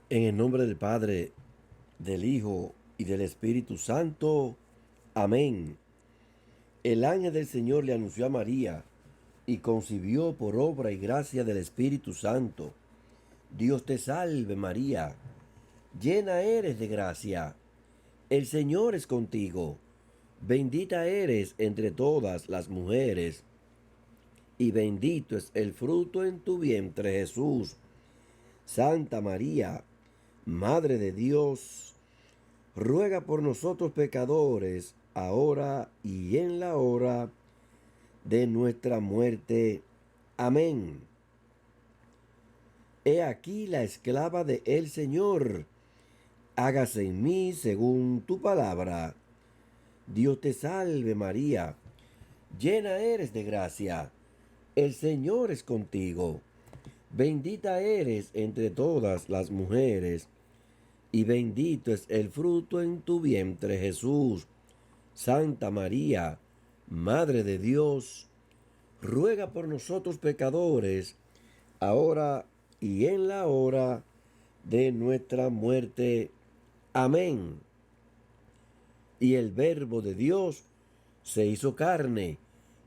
En el nombre del Padre, del Hijo y del Espíritu Santo. Amén. El ángel del Señor le anunció a María y concibió por obra y gracia del Espíritu Santo. Dios te salve María, llena eres de gracia. El Señor es contigo. Bendita eres entre todas las mujeres, y bendito es el fruto en tu vientre Jesús. Santa María, Madre de Dios, ruega por nosotros pecadores, ahora y en la hora de nuestra muerte. Amén. He aquí la esclava de el Señor. Hágase en mí según tu palabra. Dios te salve María, llena eres de gracia. El Señor es contigo. Bendita eres entre todas las mujeres, y bendito es el fruto en tu vientre Jesús. Santa María, Madre de Dios, ruega por nosotros pecadores, ahora y en la hora de nuestra muerte. Amén. Y el Verbo de Dios se hizo carne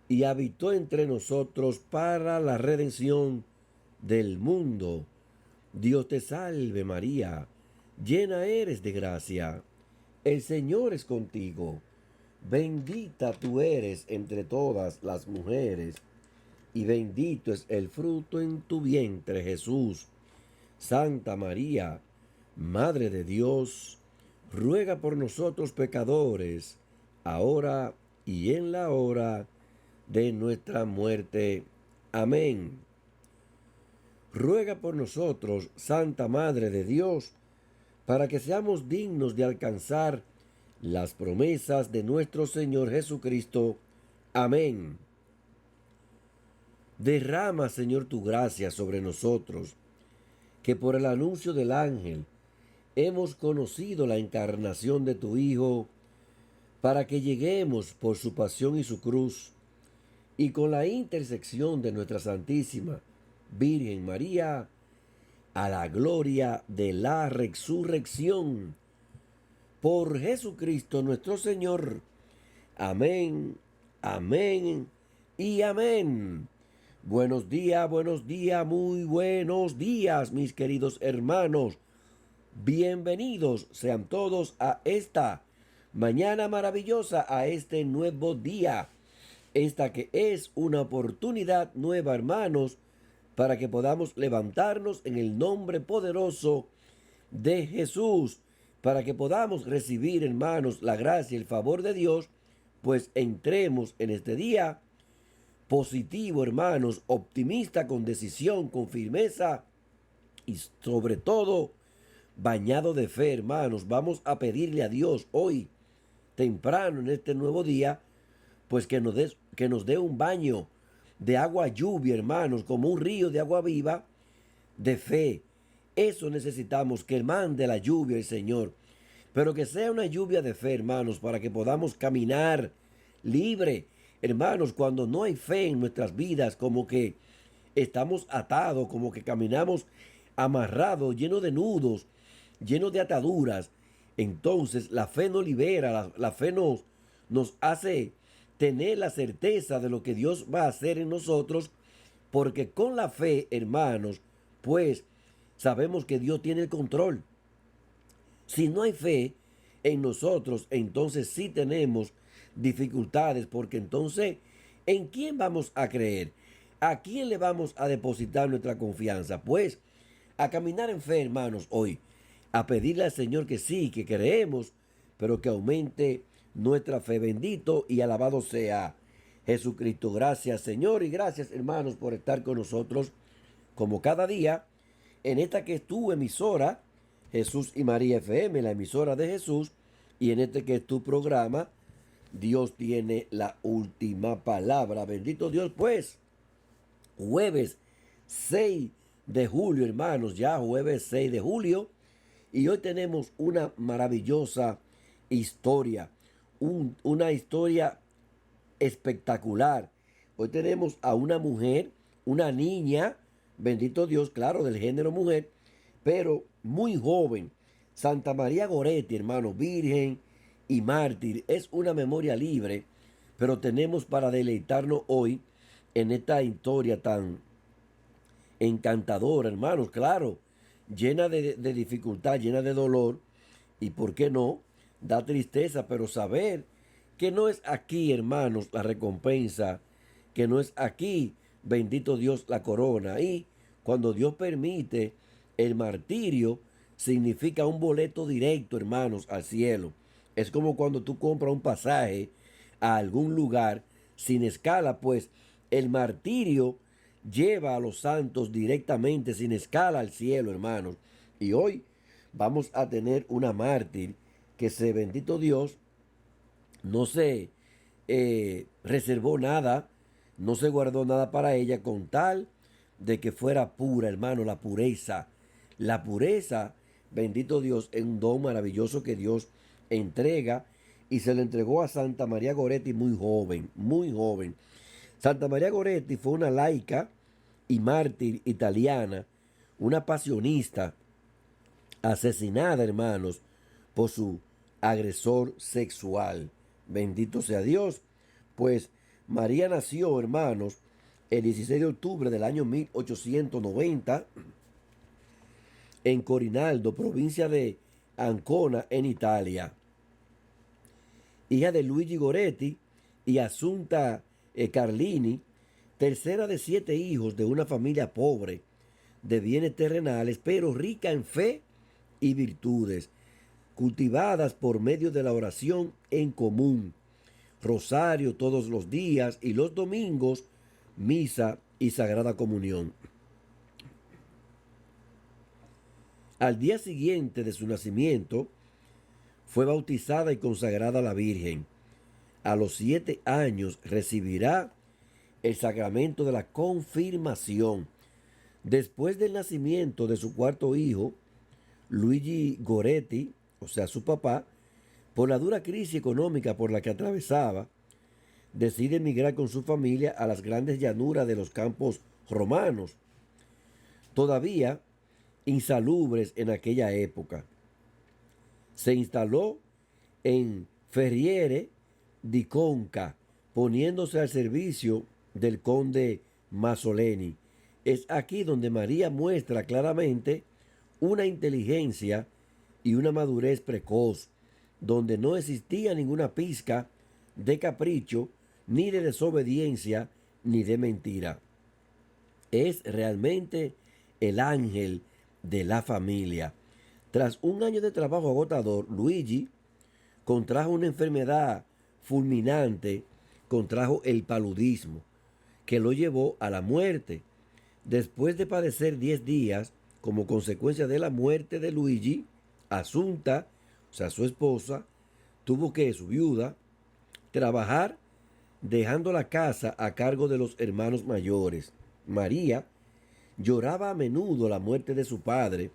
y habitó entre nosotros para la redención del mundo. Dios te salve María, llena eres de gracia. El Señor es contigo. Bendita tú eres entre todas las mujeres, y bendito es el fruto en tu vientre Jesús. Santa María, Madre de Dios, ruega por nosotros pecadores, ahora y en la hora de nuestra muerte. Amén. Ruega por nosotros, Santa Madre de Dios, para que seamos dignos de alcanzar las promesas de nuestro Señor Jesucristo. Amén. Derrama, Señor, tu gracia sobre nosotros, que por el anuncio del ángel hemos conocido la encarnación de tu Hijo, para que lleguemos por su pasión y su cruz, y con la intersección de nuestra Santísima Virgen María, a la gloria de la resurrección. Por Jesucristo nuestro Señor. Amén, amén y amén. Buenos días, muy buenos días, mis queridos hermanos. Bienvenidos sean todos a esta mañana maravillosa, a este nuevo día. Esta que es una oportunidad nueva, hermanos, para que podamos levantarnos en el nombre poderoso de Jesús, para que podamos recibir, hermanos, la gracia y el favor de Dios, pues entremos en este día positivo, hermanos, optimista, con decisión, con firmeza y sobre todo bañado de fe, hermanos. Vamos a pedirle a Dios hoy, temprano en este nuevo día, pues que nos dé un baño de agua lluvia, hermanos, como un río de agua viva de fe. Eso necesitamos, que mande la lluvia el Señor, pero que sea una lluvia de fe, hermanos, para que podamos caminar libre. Hermanos, cuando no hay fe en nuestras vidas, como que estamos atados, como que caminamos amarrados, llenos de nudos, llenos de ataduras, entonces la fe nos libera, la fe nos hace tener la certeza de lo que Dios va a hacer en nosotros, porque con la fe, hermanos, pues sabemos que Dios tiene el control. Si no hay fe en nosotros, entonces sí tenemos dificultades, porque entonces, ¿en quién vamos a creer? ¿A quién le vamos a depositar nuestra confianza? Pues a caminar en fe, hermanos, hoy, a pedirle al Señor que sí, que creemos, pero que aumente nuestra fe. Bendito y alabado sea Jesucristo. Gracias, Señor, y gracias, hermanos, por estar con nosotros como cada día en esta que es tu emisora, Jesús y María FM, la emisora de Jesús, y en este que es tu programa, Dios tiene la última palabra. Bendito Dios, pues, jueves 6 de julio, hermanos, ya jueves 6 de julio, y hoy tenemos una maravillosa historia, una historia espectacular. Hoy tenemos a una mujer, una niña, bendito Dios, claro, del género mujer, pero muy joven. Santa María Goretti, hermano, virgen y mártir, es una memoria libre, pero tenemos para deleitarnos hoy en esta historia tan encantadora, hermanos, claro, llena de dificultad, llena de dolor, y por qué no, da tristeza, pero saber que no es aquí, hermanos, la recompensa, que no es aquí, bendito Dios, la corona. Y cuando Dios permite el martirio, significa un boleto directo, hermanos, al cielo. Es como cuando tú compras un pasaje a algún lugar sin escala, pues el martirio lleva a los santos directamente, sin escala, al cielo, hermanos. Y hoy vamos a tener una mártir que se, bendito Dios, no se reservó nada, no se guardó nada para ella con tal de que fuera pura, hermano, la pureza. La pureza, bendito Dios, es un don maravilloso que Dios entrega y se le entregó a Santa María Goretti muy joven, muy joven. Santa María Goretti fue una laica y mártir italiana, una pasionista asesinada, hermanos, por su agresor sexual. Bendito sea Dios. Pues María nació, hermanos, el 16 de octubre del año 1890 en Corinaldo, provincia de Ancona, en Italia. Hija de Luigi Goretti y Assunta Carlini, tercera de 7 hijos de una familia pobre de bienes terrenales, pero rica en fe y virtudes, cultivadas por medio de la oración en común, rosario todos los días y los domingos, misa y sagrada comunión. Al día siguiente de su nacimiento, fue bautizada y consagrada a la Virgen. A los 7 años recibirá el sacramento de la confirmación. Después del nacimiento de su cuarto hijo, Luigi Goretti, o sea, su papá, por la dura crisis económica por la que atravesaba, decide emigrar con su familia a las grandes llanuras de los campos romanos, todavía insalubres en aquella época. Se instaló en Ferriere di Conca, poniéndose al servicio del conde Masoleni. Es aquí donde María muestra claramente una inteligencia y una madurez precoz, donde no existía ninguna pizca de capricho, ni de desobediencia, ni de mentira. Es realmente el ángel de la familia. Tras un año de trabajo agotador, Luigi contrajo una enfermedad fulminante, contrajo el paludismo, que lo llevó a la muerte. Después de padecer 10 días, como consecuencia de la muerte de Luigi, Asunta, o sea, su esposa, tuvo que, su viuda, trabajar dejando la casa a cargo de los hermanos mayores. María lloraba a menudo la muerte de su padre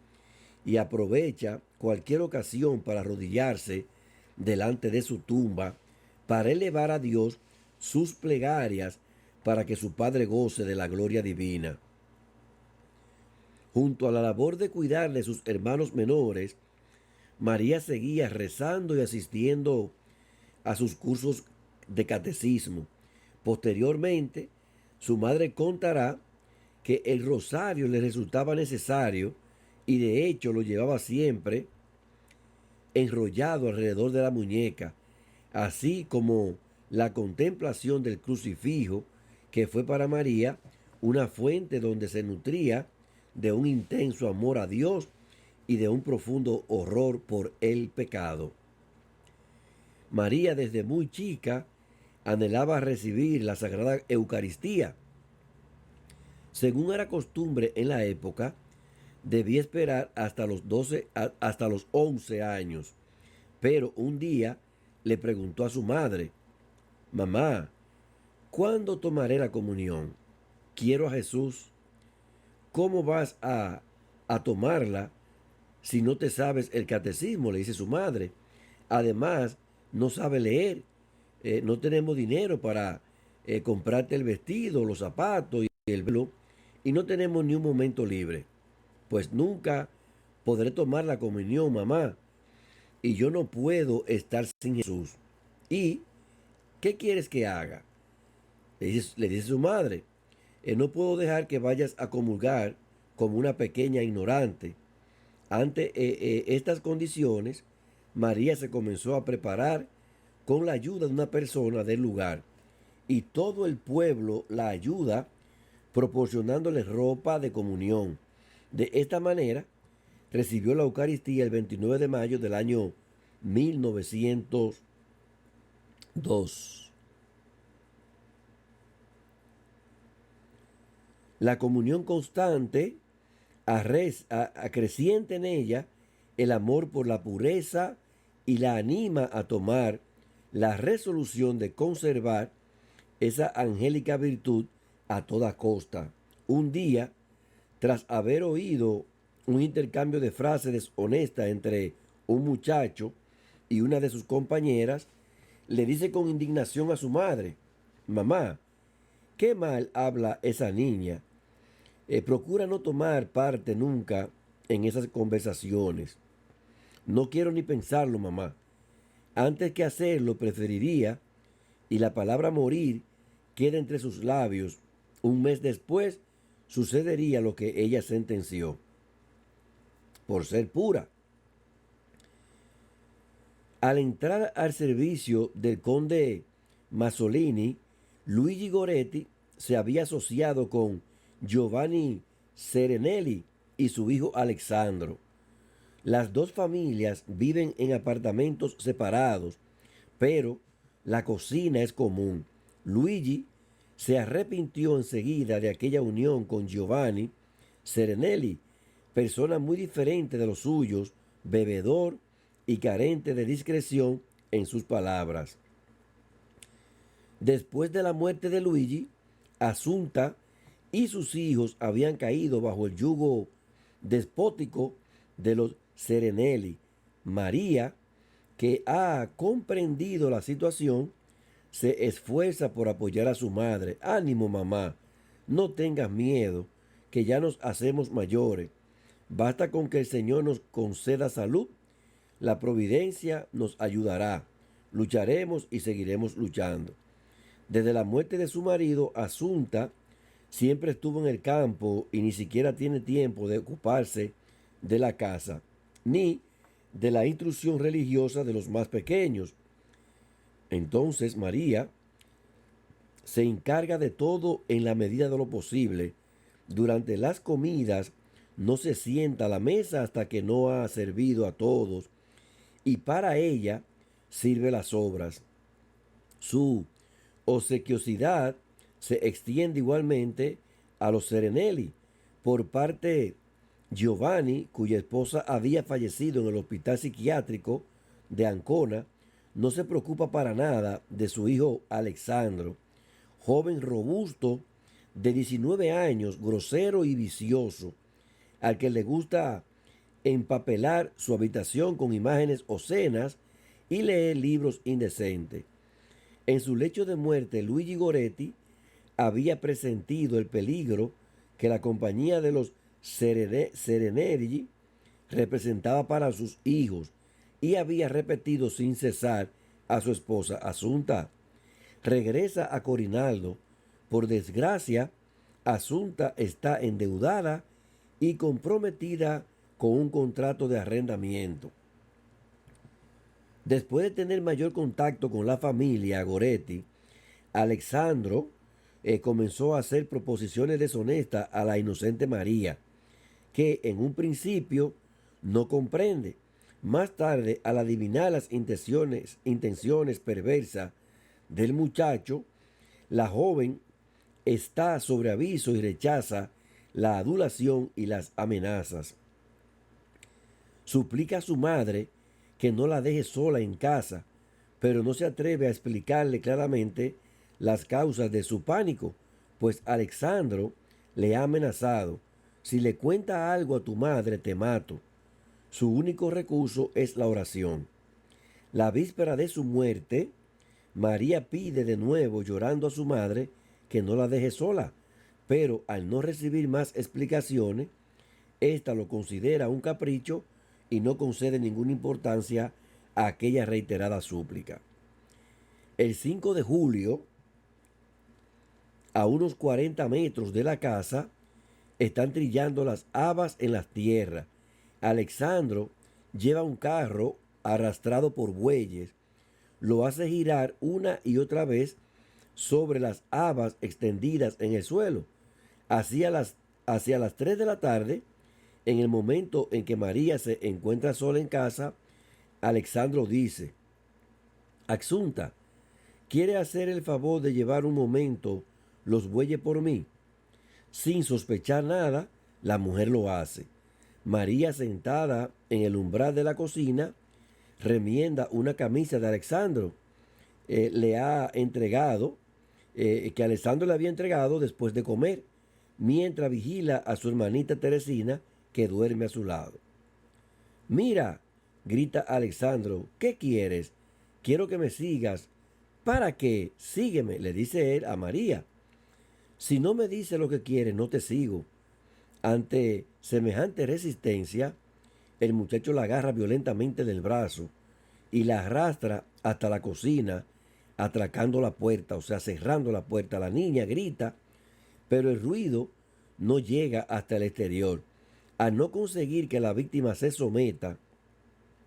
y aprovecha cualquier ocasión para arrodillarse delante de su tumba para elevar a Dios sus plegarias para que su padre goce de la gloria divina. Junto a la labor de cuidar de sus hermanos menores, María seguía rezando y asistiendo a sus cursos de catecismo. Posteriormente, su madre contará que el rosario le resultaba necesario y de hecho lo llevaba siempre enrollado alrededor de la muñeca, así como la contemplación del crucifijo, que fue para María una fuente donde se nutría de un intenso amor a Dios y de un profundo horror por el pecado. María desde muy chica anhelaba recibir la Sagrada Eucaristía. Según era costumbre en la época, debía esperar hasta hasta los 11 años. Pero un día le preguntó a su madre: mamá, ¿cuándo tomaré la comunión? Quiero a Jesús. ¿Cómo vas a tomarla si no te sabes el catecismo?, le dice su madre. Además, no sabe leer. No tenemos dinero para comprarte el vestido, los zapatos y el velo, y no tenemos ni un momento libre. Pues nunca podré tomar la comunión, mamá, y yo no puedo estar sin Jesús. ¿Y qué quieres que haga? Le dice su madre, no puedo dejar que vayas a comulgar como una pequeña ignorante. Ante estas condiciones, María se comenzó a preparar con la ayuda de una persona del lugar y todo el pueblo la ayuda proporcionándole ropa de comunión. De esta manera, recibió la Eucaristía el 29 de mayo del año 1902. La comunión constante acreciente en ella el amor por la pureza y la anima a tomar la resolución de conservar esa angélica virtud a toda costa. Un día, tras haber oído un intercambio de frases deshonestas entre un muchacho y una de sus compañeras, le dice con indignación a su madre: mamá, qué mal habla esa niña. Procura no tomar parte nunca en esas conversaciones. No quiero ni pensarlo, mamá. Antes que hacerlo, preferiría, y la palabra morir queda entre sus labios. Un mes después, sucedería lo que ella sentenció, por ser pura. Al entrar al servicio del conde Masolini, Luigi Goretti se había asociado con Giovanni Serenelli y su hijo Alexandro. Las dos familias viven en apartamentos separados, pero la cocina es común. Luigi se arrepintió enseguida de aquella unión con Giovanni Serenelli, persona muy diferente de los suyos, bebedor y carente de discreción en sus palabras. Después de la muerte de Luigi, Asunta y sus hijos habían caído bajo el yugo despótico de los Serenelli. María, que ha comprendido la situación, se esfuerza por apoyar a su madre. Ánimo, mamá, no tengas miedo, que ya nos hacemos mayores. Basta con que el Señor nos conceda salud. La providencia nos ayudará. Lucharemos y seguiremos luchando. Desde la muerte de su marido, Asunta siempre estuvo en el campo y ni siquiera tiene tiempo de ocuparse de la casa, ni de la instrucción religiosa de los más pequeños. Entonces María se encarga de todo en la medida de lo posible. Durante las comidas no se sienta a la mesa hasta que no ha servido a todos, y para ella sirve las sobras. Su obsequiosidad se extiende igualmente a los Serenelli. Por parte Giovanni, cuya esposa había fallecido en el hospital psiquiátrico de Ancona, no se preocupa para nada de su hijo Alexandro, joven robusto de 19 años, grosero y vicioso, al que le gusta empapelar su habitación con imágenes obscenas y leer libros indecentes. En su lecho de muerte, Luigi Goretti había presentido el peligro que la compañía de los Serenelli representaba para sus hijos y había repetido sin cesar a su esposa: Asunta, regresa a Corinaldo. Por desgracia, Asunta está endeudada y comprometida con un contrato de arrendamiento. Después de tener mayor contacto con la familia Goretti, Alexandro comenzó a hacer proposiciones deshonestas a la inocente María, que en un principio no comprende. Más tarde, al adivinar las intenciones perversas del muchacho, la joven está sobre aviso y rechaza la adulación y las amenazas. Suplica a su madre que no la deje sola en casa, pero no se atreve a explicarle claramente las causas de su pánico, pues Alexandro le ha amenazado: si le cuenta algo a tu madre, te mato. Su único recurso es la oración. La víspera de su muerte, María pide de nuevo, llorando, a su madre que no la deje sola, pero al no recibir más explicaciones, Ésta lo considera un capricho y no concede ninguna importancia a aquella reiterada súplica. El 5 de julio, a unos 40 metros de la casa, están trillando las habas en las tierras. Alexandro lleva un carro arrastrado por bueyes, lo hace girar una y otra vez sobre las habas extendidas en el suelo. Hacia las 3 de la tarde, en el momento en que María se encuentra sola en casa, Alexandro dice: Axunta, ¿quiere hacer el favor de llevar un momento los bueyes por mí? Sin sospechar nada, la mujer lo hace. María, sentada en el umbral de la cocina, remienda una camisa de Alexandro. Le ha entregado, que Alexandro le había entregado después de comer, mientras vigila a su hermanita Teresina, que duerme a su lado. Mira, grita Alexandro, ¿qué quieres? Quiero que me sigas. ¿Para qué? Sígueme, le dice él a María. Si no me dices lo que quieres, no te sigo. Ante semejante resistencia, el muchacho la agarra violentamente del brazo y la arrastra hasta la cocina, atracando la puerta, o sea, cerrando la puerta. La niña grita, pero el ruido no llega hasta el exterior. Al no conseguir que la víctima se someta,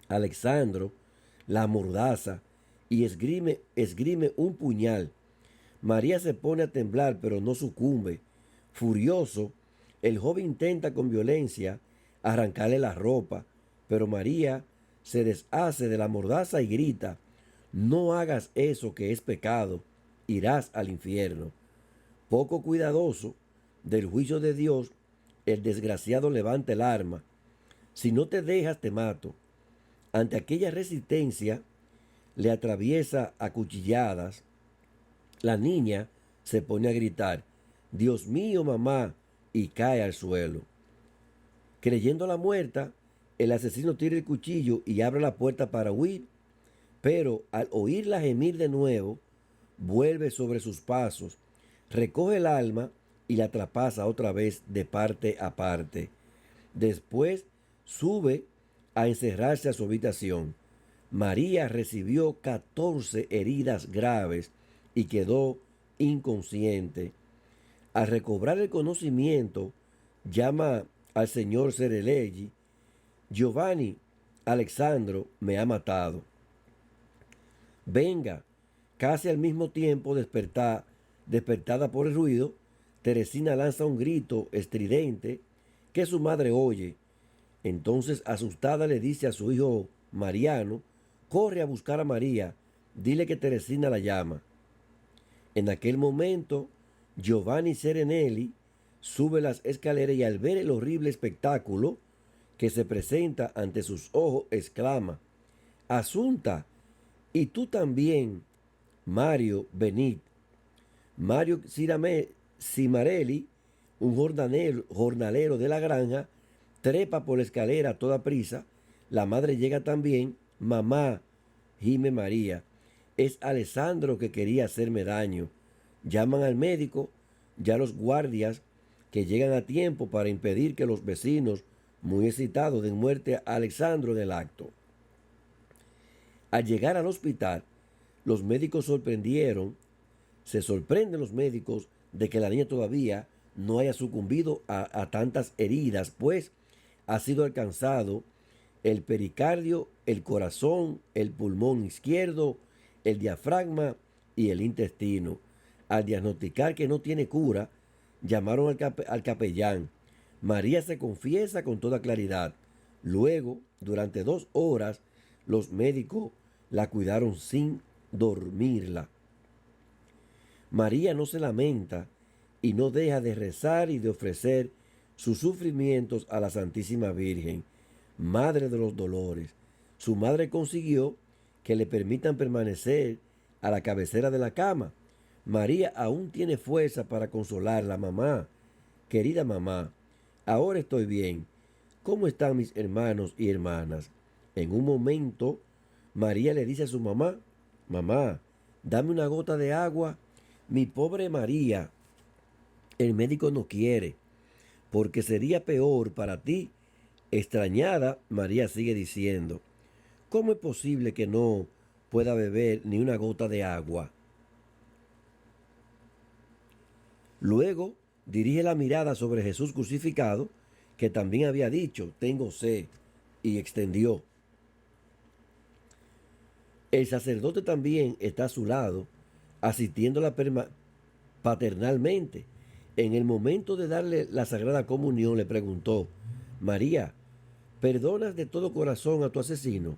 Alexandro la amordaza y esgrime un puñal. María se pone a temblar, pero no sucumbe. Furioso, el joven intenta con violencia arrancarle la ropa, pero María se deshace de la mordaza y grita: no hagas eso, que es pecado, irás al infierno. Poco cuidadoso del juicio de Dios, el desgraciado levanta el arma. Si no te dejas, te mato. Ante aquella resistencia, le atraviesa a cuchilladas. La niña se pone a gritar: Dios mío, mamá, y cae al suelo. Creyéndola muerta, el asesino tira el cuchillo y abre la puerta para huir, pero al oírla gemir de nuevo, vuelve sobre sus pasos, recoge el alma y la traspasa otra vez de parte a parte. Después sube a encerrarse a su habitación. María recibió 14 heridas graves y quedó inconsciente. Al recobrar el conocimiento, llama al señor Sereleggi: Giovanni, Alexandro me ha matado. Venga. Casi al mismo tiempo, despertada por el ruido, Teresina lanza un grito estridente que su madre oye. Entonces, asustada, le dice a su hijo Mariano: corre a buscar a María, dile que Teresina la llama. En aquel momento, Giovanni Serenelli sube las escaleras y, al ver el horrible espectáculo que se presenta ante sus ojos, exclama: Asunta, y tú también, Mario, venid. Mario Cimarelli, un jornalero de la granja, trepa por la escalera a toda prisa. La madre llega también. Mamá, gime María, es Alessandro que quería hacerme daño. Llaman al médico. Ya los guardias, que llegan a tiempo para impedir que los vecinos, muy excitados, den muerte a Alessandro en el acto. Al llegar al hospital, los médicos se sorprenden los médicos de que la niña todavía no haya sucumbido a tantas heridas, pues ha sido alcanzado el pericardio, el corazón, el pulmón izquierdo, el diafragma y el intestino. Al diagnosticar que no tiene cura, llamaron al capellán. María se confiesa con toda claridad. Luego, durante 2 horas, los médicos la cuidaron sin dormirla. María no se lamenta y no deja de rezar y de ofrecer sus sufrimientos a la Santísima Virgen, Madre de los Dolores. Su madre consiguió que le permitan permanecer a la cabecera de la cama. María aún tiene fuerza para consolarla: mamá, querida mamá, ahora estoy bien. ¿Cómo están mis hermanos y hermanas? En un momento, María le dice a su mamá: mamá, dame una gota de agua. Mi pobre María, el médico no quiere. porque sería peor para ti. Extrañada, María sigue diciendo, ¿cómo es posible que no pueda beber ni una gota de agua? Luego dirige la mirada sobre Jesús crucificado, que también había dicho, tengo sed, y extendió. El sacerdote también está a su lado, asistiéndola paternalmente. En el momento de darle la Sagrada Comunión le preguntó, María, ¿perdonas de todo corazón a tu asesino?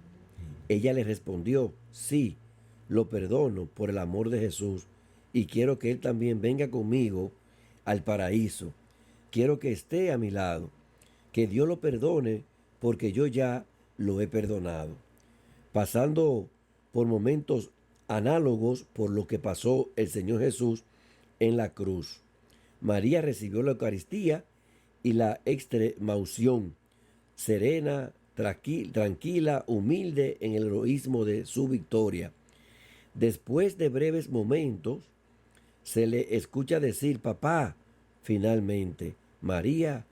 Ella le respondió, sí, lo perdono por el amor de Jesús y quiero que él también venga conmigo al paraíso. Quiero que esté a mi lado. Que Dios lo perdone porque yo ya lo he perdonado. Pasando por momentos análogos por lo que pasó el Señor Jesús en la cruz. María recibió la Eucaristía y la extremaunción, serena, tranquila, humilde en el heroísmo de su victoria. Después de breves momentos, se le escucha decir, papá, finalmente, María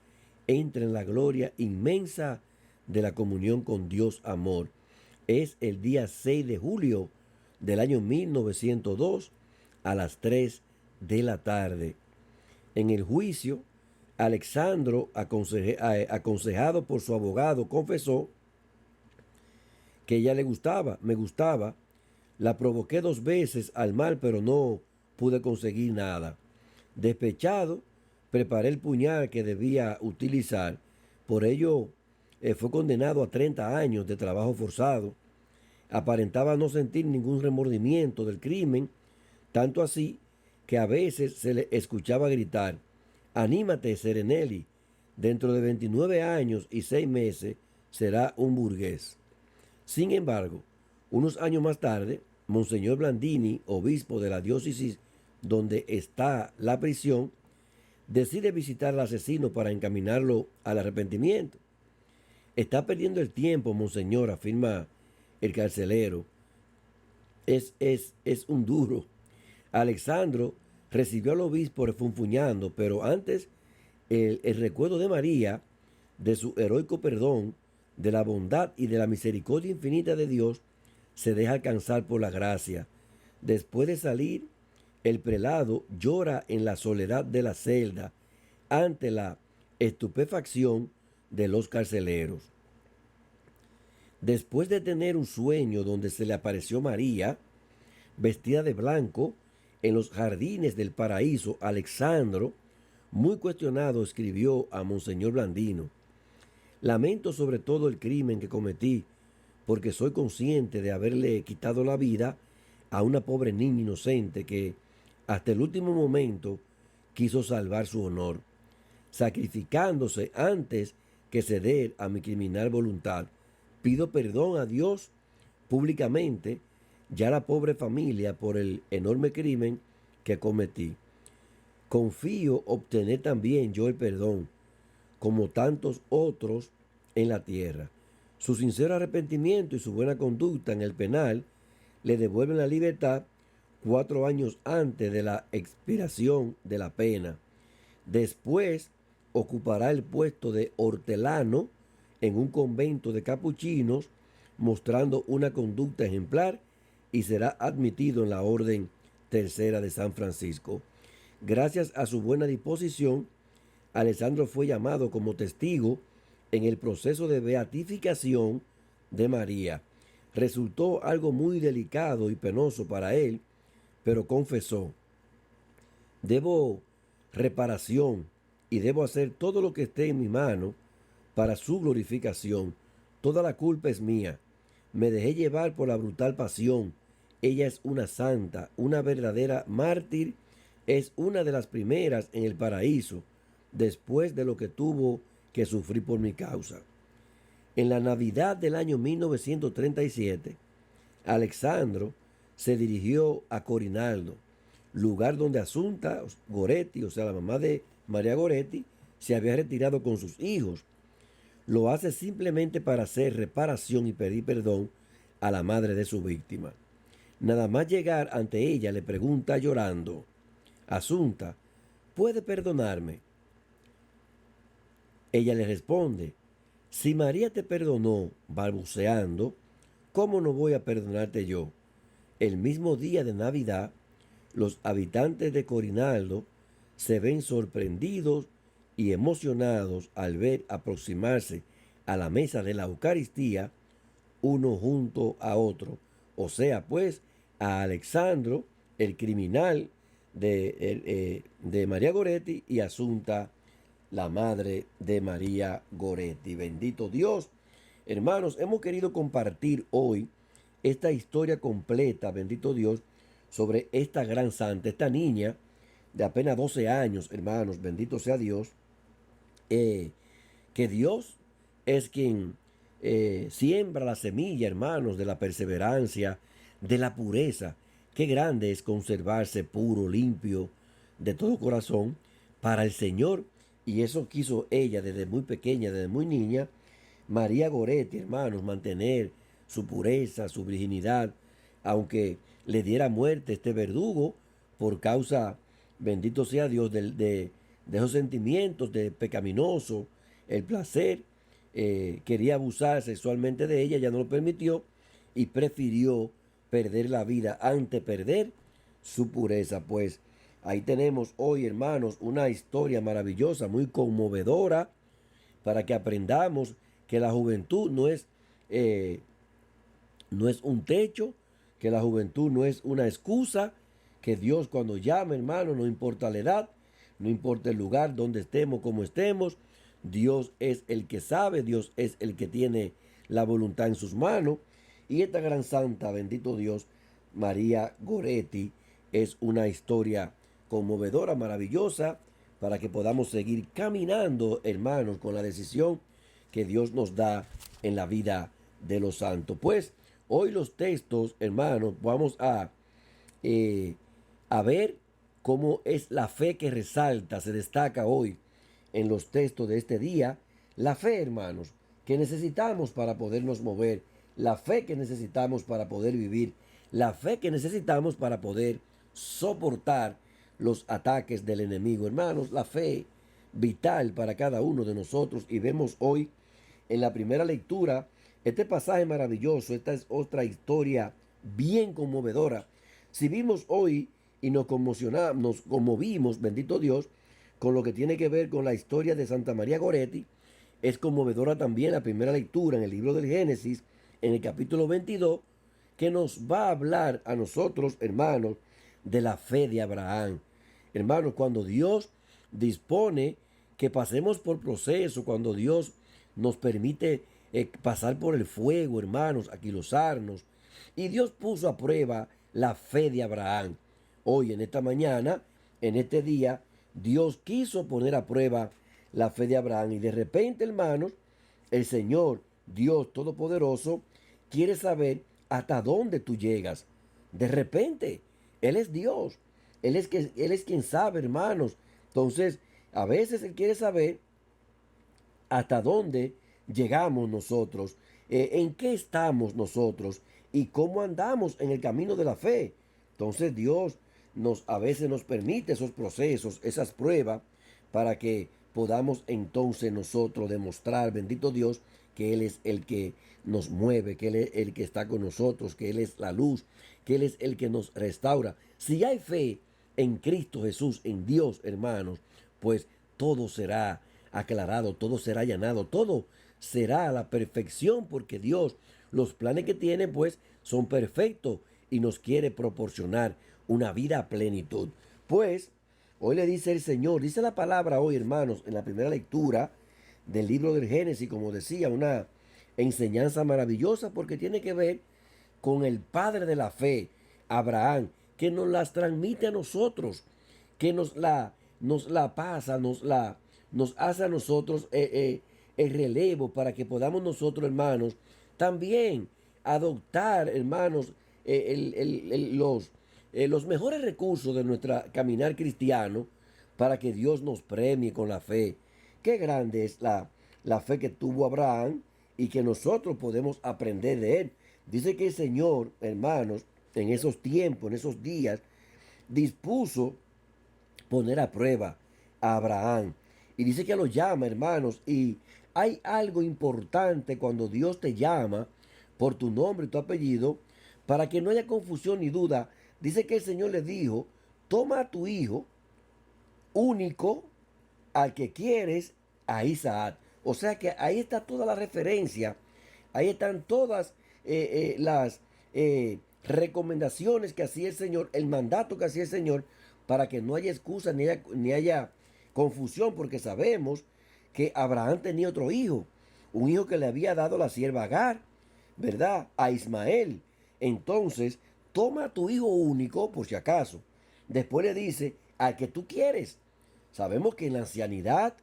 entra en la gloria inmensa de la comunión con Dios amor. Es el día 6 de julio del año 1902 a las 3 de la tarde. En el juicio, Alexandro, aconsejado por su abogado, confesó que ella me gustaba, la provoqué 2 veces al mal, pero no pude conseguir nada. Despechado, preparé el puñal que debía utilizar. Por ello, fue condenado a 30 años de trabajo forzado. Aparentaba no sentir ningún remordimiento del crimen, tanto así que a veces se le escuchaba gritar, anímate, Serenelli, dentro de 29 años y 6 meses será un burgués. Sin embargo, unos años más tarde, Monseñor Blandini, obispo de la diócesis donde está la prisión, decide visitar al asesino para encaminarlo al arrepentimiento. Está perdiendo el tiempo, monseñor, afirma el carcelero. Es un duro. Alexandro recibió al obispo refunfuñando, pero antes el recuerdo de María, de su heroico perdón, de la bondad y de la misericordia infinita de Dios, se deja alcanzar por la gracia. Después de salir, el prelado llora en la soledad de la celda ante la estupefacción de los carceleros. Después de tener un sueño donde se le apareció María, vestida de blanco, en los jardines del paraíso, Alexandro, muy cuestionado, escribió a Monseñor Blandino, lamento sobre todo el crimen que cometí, porque soy consciente de haberle quitado la vida a una pobre niña inocente que hasta el último momento quiso salvar su honor, sacrificándose antes que ceder a mi criminal voluntad. Pido perdón a Dios públicamente y a la pobre familia por el enorme crimen que cometí. Confío obtener también yo el perdón, como tantos otros en la tierra. Su sincero arrepentimiento y su buena conducta en el penal le devuelven la libertad 4 años antes de la expiración de la pena. Después ocupará el puesto de hortelano en un convento de capuchinos, mostrando una conducta ejemplar, y será admitido en la Orden Tercera de San Francisco. Gracias a su buena disposición, Alessandro fue llamado como testigo en el proceso de beatificación de María. Resultó algo muy delicado y penoso para él, pero confesó, debo reparación y debo hacer todo lo que esté en mi mano para su glorificación. Toda la culpa es mía. Me dejé llevar por la brutal pasión. Ella es una santa, una verdadera mártir, es una de las primeras en el paraíso, después de lo que tuvo que sufrir por mi causa. En la Navidad del año 1937, Alexandro se dirigió a Corinaldo, lugar donde Asunta Goretti, o sea, la mamá de María Goretti, se había retirado con sus hijos. Lo hace simplemente para hacer reparación y pedir perdón a la madre de su víctima. Nada más llegar ante ella le pregunta llorando, Asunta, ¿puede perdonarme? Ella le responde, si María te perdonó balbuceando, ¿cómo no voy a perdonarte yo? El mismo día de Navidad, los habitantes de Corinaldo se ven sorprendidos y emocionados al ver aproximarse a la mesa de la Eucaristía uno junto a otro, o sea, pues, a Alexandro, el criminal de María Goretti, y Asunta, la madre de María Goretti. Bendito Dios. Hermanos, hemos querido compartir hoy esta historia completa, bendito Dios, sobre esta gran santa, esta niña de apenas 12 años, hermanos, bendito sea Dios, que Dios es quien siembra la semilla, hermanos, de la perseverancia, de la pureza. Qué grande es conservarse puro, limpio, de todo corazón para el Señor. Y eso quiso ella desde muy pequeña, desde muy niña, María Goretti, hermanos, mantener su pureza, su virginidad, aunque le diera muerte este verdugo por causa, bendito sea Dios, de esos sentimientos de pecaminoso, el placer, quería abusar sexualmente de ella, ya no lo permitió y prefirió perder la vida ante perder su pureza. Pues ahí tenemos hoy, hermanos, una historia maravillosa, muy conmovedora, para que aprendamos que la juventud eh, no es un techo, que la juventud no es una excusa, que Dios cuando llama, hermano, no importa la edad, no importa el lugar donde estemos, como estemos, Dios es el que sabe, Dios es el que tiene la voluntad en sus manos. Y esta gran santa, bendito Dios, María Goretti, es una historia conmovedora, maravillosa, para que podamos seguir caminando, hermanos, con la decisión que Dios nos da en la vida de los santos. Pues hoy los textos, hermanos, vamos a ver cómo es la fe que resalta, se destaca hoy en los textos de este día. La fe, hermanos, que necesitamos para podernos mover, la fe que necesitamos para poder vivir, la fe que necesitamos para poder soportar los ataques del enemigo. Hermanos, la fe vital para cada uno de nosotros. Y vemos hoy en la primera lectura este pasaje maravilloso. Esta es otra historia bien conmovedora. Si vimos hoy y nos conmocionamos, nos conmovimos, bendito Dios, con lo que tiene que ver con la historia de Santa María Goretti, es conmovedora también la primera lectura en el libro del Génesis, en el capítulo 22, que nos va a hablar a nosotros, hermanos, de la fe de Abraham. Hermanos, cuando Dios dispone que pasemos por proceso, cuando Dios nos permite pasar por el fuego, hermanos, aquilosarnos, y Dios puso a prueba la fe de Abraham. Hoy, en esta mañana, en este día, Dios quiso poner a prueba la fe de Abraham. Y de repente, hermanos, el Señor, Dios Todopoderoso, quiere saber hasta dónde tú llegas. De repente, Él es Dios. Él es quien sabe, hermanos. Entonces, a veces Él quiere saber hasta dónde llegamos nosotros, en qué estamos nosotros y cómo andamos en el camino de la fe. Entonces Dios a veces nos permite esos procesos, esas pruebas, para que podamos entonces nosotros demostrar, bendito Dios, que Él es el que nos mueve, que Él es el que está con nosotros, que Él es la luz, que Él es el que nos restaura. Si hay fe en Cristo Jesús, en Dios, hermanos, pues todo será aclarado, todo será allanado, todo será a la perfección, porque Dios, los planes que tiene, pues son perfectos y nos quiere proporcionar una vida a plenitud. Pues hoy le dice el Señor, dice la palabra hoy, hermanos, en la primera lectura del libro del Génesis, como decía, una enseñanza maravillosa, porque tiene que ver con el padre de la fe, Abraham, que nos las transmite a nosotros, que nos la pasa, nos hace a nosotros el relevo para que podamos nosotros, hermanos, también adoptar, hermanos, los mejores recursos de nuestro caminar cristiano para que Dios nos premie con la fe. Qué grande es la fe que tuvo Abraham y que nosotros podemos aprender de él. Dice que el Señor, hermanos, en esos tiempos, en esos días, dispuso poner a prueba a Abraham. Y dice que lo llama, hermanos. Y hay algo importante cuando Dios te llama por tu nombre y tu apellido, para que no haya confusión ni duda. Dice que el Señor le dijo, toma a tu hijo único, al que quieres, a Isaac. O sea que ahí está toda la referencia, ahí están todas las recomendaciones que hacía el Señor, el mandato que hacía el Señor, para que no haya excusa ni haya confusión, porque sabemos que Abraham tenía otro hijo, un hijo que le había dado la sierva Agar, ¿verdad? A Ismael. Entonces, toma a tu hijo único, por si acaso. Después le dice, al que tú quieres. Sabemos que en la ancianidad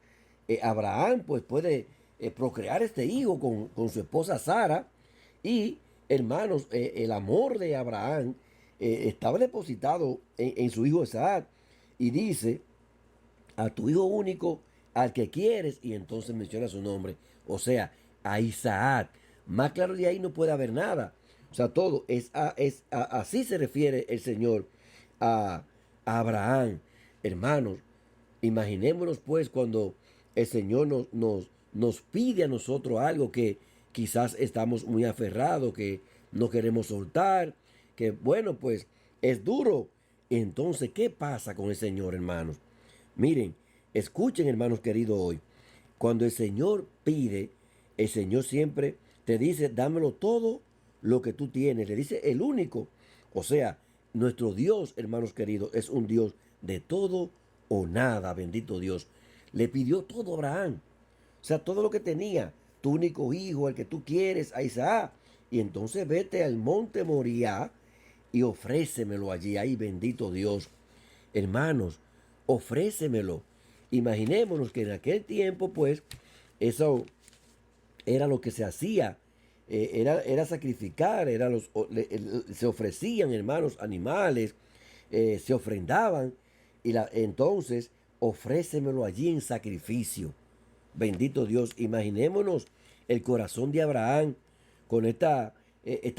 Abraham pues puede procrear este hijo con su esposa Sara. Y hermanos, el amor de Abraham estaba depositado en su hijo Isaac. Y dice, a tu hijo único, al que quieres, y entonces menciona su nombre. O sea, a Isaac. Más claro de ahí no puede haber nada. O sea, todo así se refiere el Señor a Abraham. Hermanos, imaginémonos pues cuando el Señor nos pide a nosotros algo que quizás estamos muy aferrados, que no queremos soltar, que bueno, pues es duro. Entonces, ¿qué pasa con el Señor, hermanos? Miren, escuchen, hermanos queridos, hoy. Cuando el Señor pide, el Señor siempre te dice, dámelo todo lo que tú tienes. Le dice el único. O sea, nuestro Dios, hermanos queridos, es un Dios de todo o nada, bendito Dios. Le pidió todo a Abraham. O sea, todo lo que tenía. Tu único hijo, el que tú quieres, a Isaac. Y entonces vete al monte Moriah y ofrécemelo allí. Ay, bendito Dios. Hermanos, ofrécemelo. Imaginémonos que en aquel tiempo, pues, eso era lo que se hacía. Era sacrificar, se ofrecían, hermanos, animales, se ofrendaban. Entonces, ofrécemelo allí en sacrificio. Bendito Dios, imaginémonos el corazón de Abraham con esta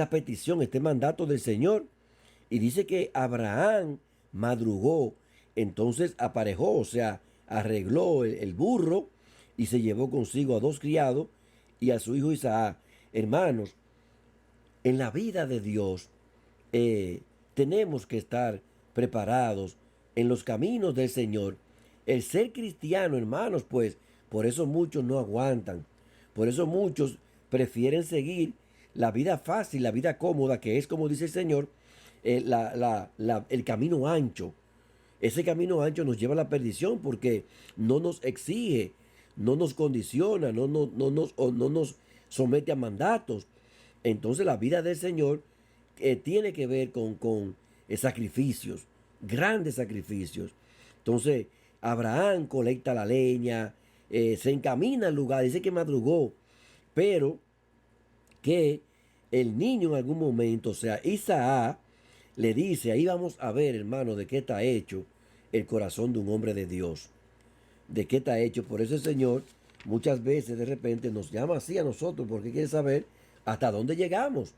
petición, este mandato del Señor. Y dice que Abraham madrugó, entonces aparejó, o sea, arregló el burro y se llevó consigo a dos criados y a su hijo Isaac. Hermanos, en la vida de Dios tenemos que estar preparados en los caminos del Señor. El ser cristiano, hermanos, pues por eso muchos no aguantan. Por eso muchos prefieren seguir la vida fácil, la vida cómoda, que es como dice el Señor, el camino ancho. Ese camino ancho nos lleva a la perdición porque no nos exige, no nos condiciona, no nos somete a mandatos. Entonces la vida del Señor tiene que ver con sacrificios, grandes sacrificios. Entonces Abraham colecta la leña, se encamina al lugar, dice que madrugó, pero que el niño en algún momento, o sea, Isaac, le dice, ahí vamos a ver, hermano, de qué está hecho el corazón de un hombre de Dios. De qué está hecho. Por eso el Señor muchas veces de repente nos llama así a nosotros, porque quiere saber hasta dónde llegamos.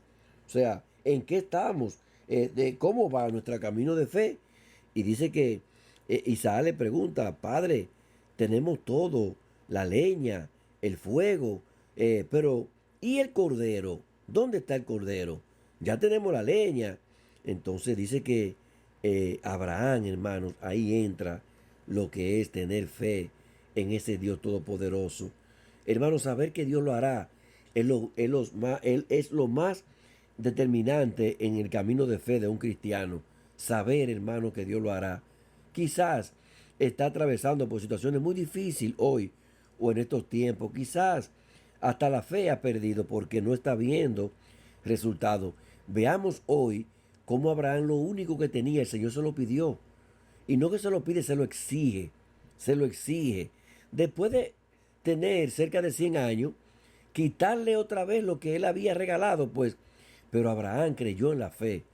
O sea, en qué estamos, de cómo va nuestro camino de fe. Y dice que Isaac le pregunta, Padre, tenemos todo, la leña, el fuego, pero ¿y el cordero? ¿Dónde está el cordero? Ya tenemos la leña. Entonces dice que Abraham, hermanos, ahí entra lo que es tener fe en ese Dios todopoderoso. Hermanos, saber que Dios lo hará él es lo más determinante en el camino de fe de un cristiano. Saber, hermano, que Dios lo hará. Quizás está atravesando por situaciones muy difíciles hoy o en estos tiempos. Quizás hasta la fe ha perdido porque no está viendo resultados. Veamos hoy cómo Abraham lo único que tenía, el Señor se lo pidió. Y no que se lo pide, se lo exige. Se lo exige. Después de tener cerca de 100 años, quitarle otra vez lo que él había regalado, pues. Pero Abraham creyó en la fe.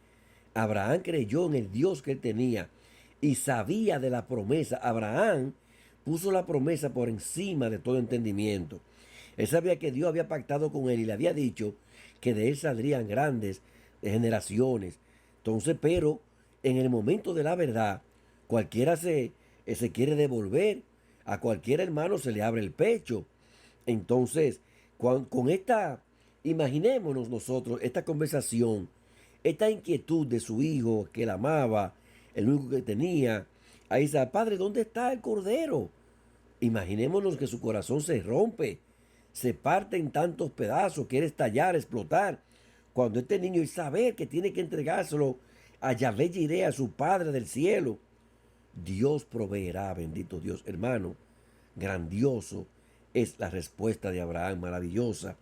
Abraham creyó en el Dios que él tenía y sabía de la promesa. Abraham puso la promesa por encima de todo entendimiento. Él sabía que Dios había pactado con él y le había dicho que de él saldrían grandes generaciones. Entonces, pero en el momento de la verdad, cualquiera se quiere devolver A cualquier hermano se le abre el pecho. Entonces, con esta, imaginémonos nosotros esta conversación, esta inquietud de su hijo que él amaba, el único que tenía. Ahí dice, padre, ¿dónde está el cordero? Imaginémonos que su corazón se rompe, se parte en tantos pedazos, quiere estallar, explotar. Cuando este niño y saber que tiene que entregárselo a Yahvé Jireh, a su Padre del cielo, Dios proveerá, bendito Dios, hermano. Grandioso es la respuesta de Abraham, maravillosa.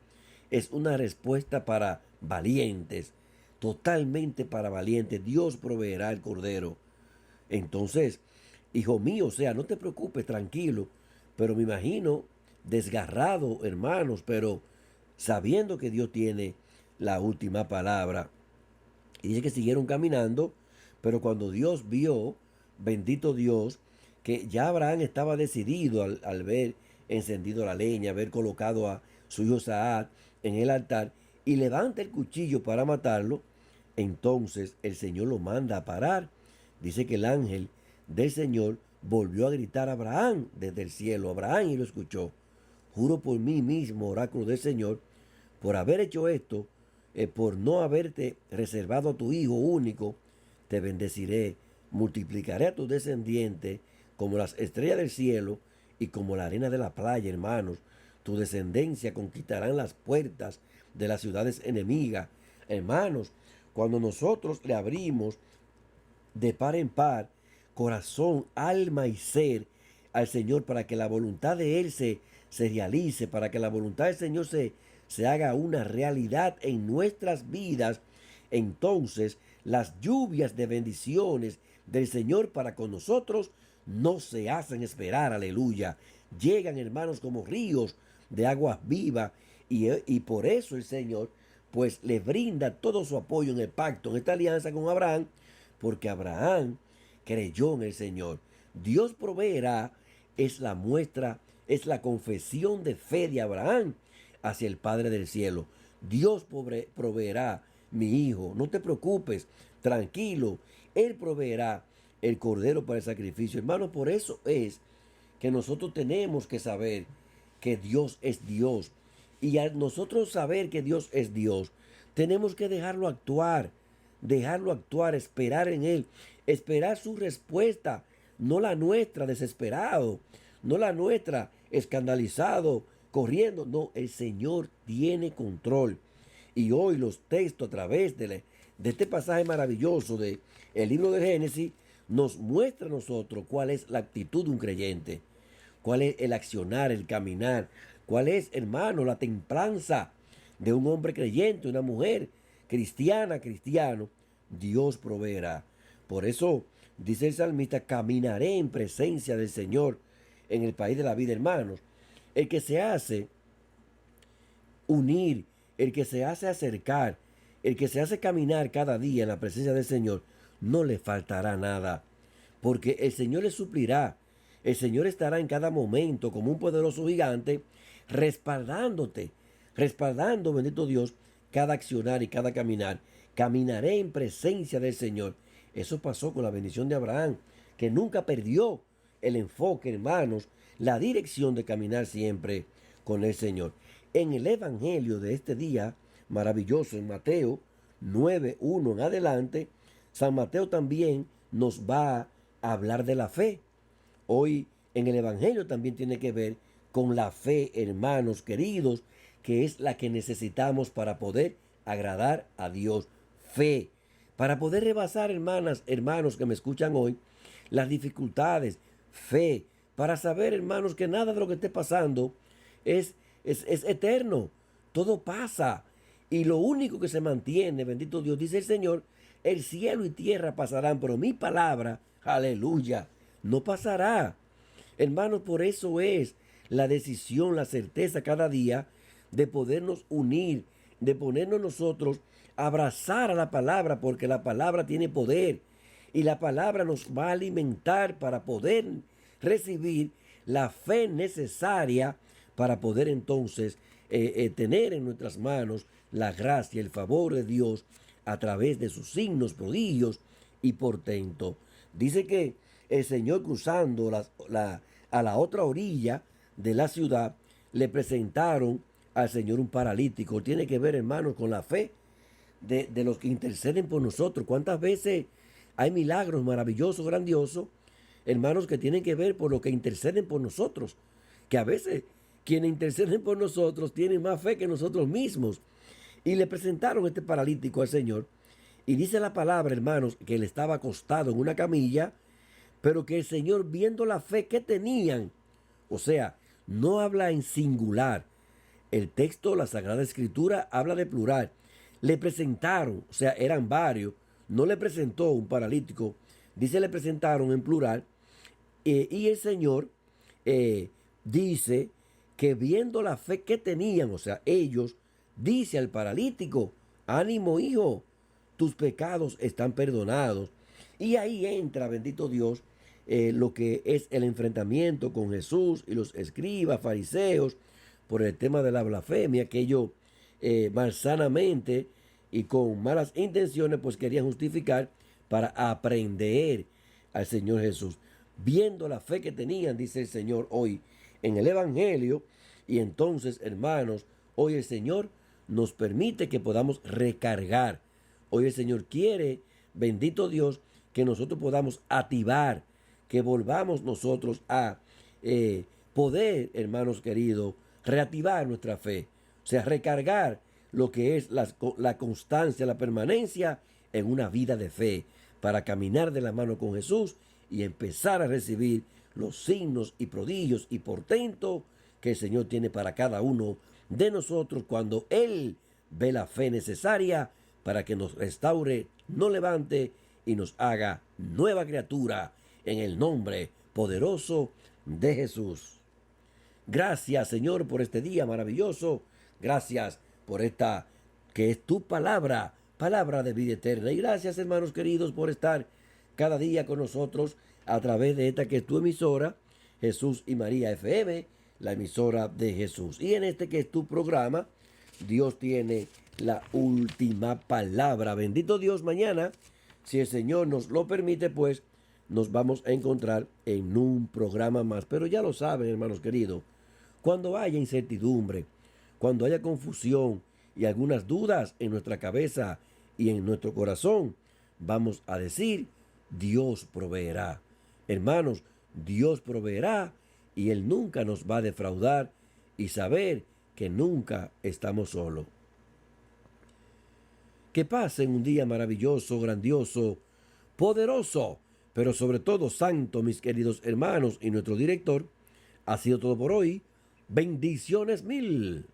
Es una respuesta para valientes, totalmente para valientes. Dios proveerá el cordero. Entonces, hijo mío, o sea, no te preocupes, tranquilo. Pero me imagino desgarrado, hermanos, pero sabiendo que Dios tiene la última palabra. Y dice que siguieron caminando, pero cuando Dios vio, bendito Dios, que ya Abraham estaba decidido al ver encendido la leña, haber colocado a su hijo Isaac en el altar y levanta el cuchillo para matarlo, entonces el Señor lo manda a parar. Dice que el ángel del Señor volvió a gritar a Abraham desde el cielo, Abraham, y lo escuchó. Juro por mí mismo, oráculo del Señor, por haber hecho esto, por no haberte reservado a tu hijo único, te bendeciré, multiplicaré a tus descendientes como las estrellas del cielo y como la arena de la playa, hermanos. Tu descendencia conquistarán las puertas de las ciudades enemigas. Hermanos, cuando nosotros le abrimos de par en par, corazón, alma y ser al Señor para que la voluntad de Él se realice, para que la voluntad del Señor se haga una realidad en nuestras vidas, entonces las lluvias de bendiciones del Señor para con nosotros no se hacen esperar, aleluya. Llegan, hermanos, como ríos de aguas vivas y por eso el Señor pues le brinda todo su apoyo en el pacto, en esta alianza con Abraham, porque Abraham creyó en el Señor. Dios proveerá, es la muestra, es la confesión de fe de Abraham hacia el Padre del cielo. Dios proveerá, mi hijo, no te preocupes, tranquilo, Él proveerá el cordero para el sacrificio. Hermano, por eso es que nosotros tenemos que saber que Dios es Dios. Y al nosotros saber que Dios es Dios, tenemos que dejarlo actuar, esperar en Él, esperar su respuesta, no la nuestra, desesperado, no la nuestra, escandalizado, corriendo. No, el Señor tiene control. Y hoy los textos a través de este pasaje maravilloso del libro de Génesis nos muestra a nosotros cuál es la actitud de un creyente, cuál es el accionar, el caminar, cuál es, hermano, la templanza de un hombre creyente, una mujer cristiana, cristiano. Dios proveerá. Por eso dice el salmista, caminaré en presencia del Señor en el país de la vida, hermanos. El que se hace unir, el que se hace acercar, el que se hace caminar cada día en la presencia del Señor, no le faltará nada, porque el Señor le suplirá. El Señor estará en cada momento como un poderoso gigante, respaldándote, respaldando, bendito Dios, cada accionar y cada caminar. Caminaré en presencia del Señor. Eso pasó con la bendición de Abraham, que nunca perdió el enfoque, hermanos, la dirección de caminar siempre con el Señor. En el Evangelio de este día maravilloso, en Mateo 9:1 en adelante, San Mateo también nos va a hablar de la fe. Hoy en el Evangelio también tiene que ver con la fe, hermanos queridos, que es la que necesitamos para poder agradar a Dios. Fe, para poder rebasar, hermanas, hermanos que me escuchan hoy, las dificultades. Fe, para saber, hermanos, que nada de lo que esté pasando es eterno. Todo pasa. Y lo único que se mantiene, bendito Dios, dice el Señor, el cielo y tierra pasarán, pero mi palabra, aleluya, no pasará. Hermanos, por eso es la decisión, la certeza cada día de podernos unir, de ponernos nosotros a abrazar a la palabra, porque la palabra tiene poder y la palabra nos va a alimentar para poder recibir la fe necesaria para poder entonces tener en nuestras manos la gracia, el favor de Dios a través de sus signos, prodigios y portento. Dice que el Señor cruzando a la otra orilla de la ciudad, le presentaron al Señor un paralítico. Tiene que ver, hermanos, con la fe de los que interceden por nosotros. ¿Cuántas veces hay milagros maravillosos, grandiosos, hermanos, que tienen que ver por lo que interceden por nosotros? Que a veces quienes interceden por nosotros tienen más fe que nosotros mismos. Y le presentaron este paralítico al Señor. Y dice la palabra, hermanos, que él estaba acostado en una camilla, pero que el Señor, viendo la fe que tenían, o sea, no habla en singular. El texto, la Sagrada Escritura, habla de plural. Le presentaron, o sea, eran varios. No le presentó un paralítico, dice le presentaron en plural. Y el Señor dice que viendo la fe que tenían, o sea, ellos, dice al paralítico: ánimo, hijo, tus pecados están perdonados. Y ahí entra, bendito Dios, lo que es el enfrentamiento con Jesús y los escribas, fariseos, por el tema de la blasfemia, que ellos malsanamente y con malas intenciones pues querían justificar para aprehender al Señor Jesús. Viendo la fe que tenían, dice el Señor hoy en el Evangelio, y entonces, hermanos, hoy el Señor nos permite que podamos recargar. Hoy el Señor quiere, bendito Dios, que nosotros podamos activar, que volvamos nosotros a poder, hermanos queridos, reactivar nuestra fe. O sea, recargar lo que es la constancia, la permanencia en una vida de fe, para caminar de la mano con Jesús y empezar a recibir los signos y prodigios y portentos que el Señor tiene para cada uno de nosotros cuando Él ve la fe necesaria para que nos restaure, nos levante y nos haga nueva criatura en el nombre poderoso de Jesús. Gracias, Señor, por este día maravilloso. Gracias por esta que es tu palabra, palabra de vida eterna. Y gracias, hermanos queridos, por estar cada día con nosotros a través de esta que es tu emisora, Jesús y María FM, la emisora de Jesús. Y en este que es tu programa, Dios tiene la última palabra. Bendito Dios, mañana, si el Señor nos lo permite, pues nos vamos a encontrar en un programa más. Pero ya lo saben, hermanos queridos, cuando haya incertidumbre, cuando haya confusión y algunas dudas en nuestra cabeza y en nuestro corazón, vamos a decir: Dios proveerá. Hermanos, Dios proveerá y Él nunca nos va a defraudar, y saber que nunca estamos solos. Que pasen un día maravilloso, grandioso, poderoso, pero sobre todo santo, mis queridos hermanos, y nuestro director. Ha sido todo por hoy. Bendiciones mil.